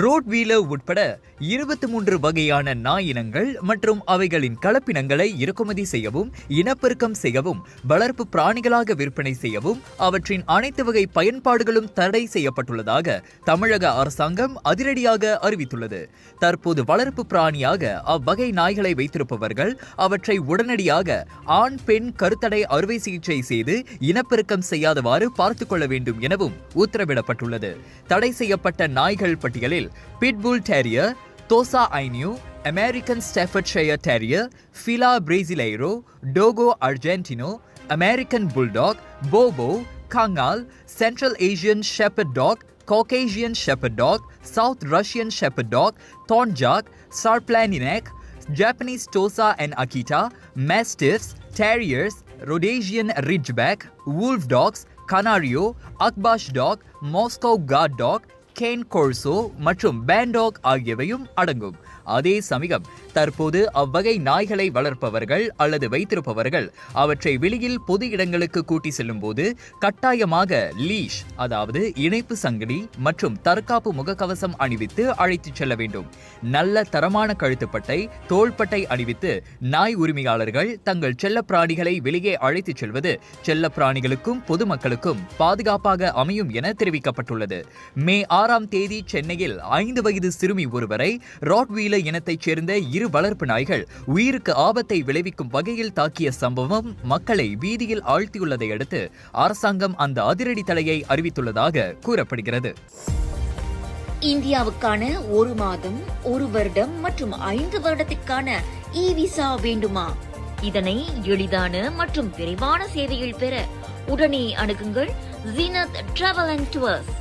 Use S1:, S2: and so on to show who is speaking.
S1: Road wheeler உட்பட 23 வகையான நாய் இனங்கள் மற்றும் அவைகளின் கலப்பினங்களை இறக்குமதி செய்யவும், இனப்பெருக்கம் செய்யவும், வளர்ப்பு பிராணிகளாக விற்பனை செய்யவும், அவற்றின் அனைத்து வகை பயன்பாடுகளும் தடை செய்யப்பட்டுள்ளதாக தமிழக அரசாங்கம் அதிரடியாக அறிவித்துள்ளது. தற்போது வளர்ப்பு பிராணியாக அவ்வகை நாய்களை வைத்திருப்பவர்கள் அவற்றை உடனடியாக ஆண் பெண் கருத்தடை அறுவை சிகிச்சை செய்து இனப்பெருக்கம் செய்யாதவாறு பார்த்துக் கொள்ள வேண்டும் எனவும் உத்தரவிடப்பட்டுள்ளது. தடை செய்யப்பட்ட நாய்கள் பட்டியலில் pitbull terrier, Tosa Inu, American Staffordshire terrier, Fila Brasileiro, Dogo Argentino, American bulldog, போபோ, Kangal, Central Asian shepherd dog, Caucasian shepherd dog, South Russian shepherd dog, Tornjak, Sarplaninac, Japanese Tosa and Akita, Mastiffs, Terriers, Rhodesian Ridgeback, Wolf Dogs, Canario, Akbash Dog, Moscow Guard Dog, can Corso மற்றும் பேண்டாக் ஆகியவையும் அடங்கும். அதே சமயம் தற்போது அவ்வகை நாய்களை வளர்ப்பவர்கள் அல்லது வைத்திருப்பவர்கள் அவற்றை வெளியில் பொது இடங்களுக்கு கூட்டி செல்லும் போது கட்டாயமாக லீஷ், அதாவது இணைப்பு சங்கிலி மற்றும் தற்காப்பு முகக்கவசம் அணிவித்து அழைத்துச் செல்ல வேண்டும். நல்ல தரமான கழுத்துப்பட்டை, தோள்பட்டை அணிவித்து நாய் உரிமையாளர்கள் தங்கள் செல்ல பிராணிகளை வெளியே அழைத்துச் செல்வது செல்ல பிராணிகளுக்கும் பொதுமக்களுக்கும் பாதுகாப்பாக அமையும் என தெரிவிக்கப்பட்டுள்ளது. மே 6ஆம் தேதி சென்னையில் 5 வயது சிறுமி ஒருவரை ராட்வீலர் இனத்தைச் சேர்ந்த 2 வளர்ப்பு நாய்கள் உயிருக்கு ஆபத்தை விளைவிக்கும் வகையில் தாக்கிய சம்பவம் மக்களை வீதியில் ஆழ்த்தியுள்ளதை அடுத்து அரசாங்கம் அந்த அதிரடி தடையை அறிவித்துள்ளதாக கூறப்படுகிறது.
S2: இந்தியாவுக்கான 1 மாதம், 1 வருடம் மற்றும் 5 வருடத்திற்கான இ-விசா வேண்டுமா? இதனை எளிதான மற்றும் விரைவான சேவையில் பெற உடனே அணுகுங்கள் ஜீனத் டிராவல் அண்ட் டூர்ஸ்.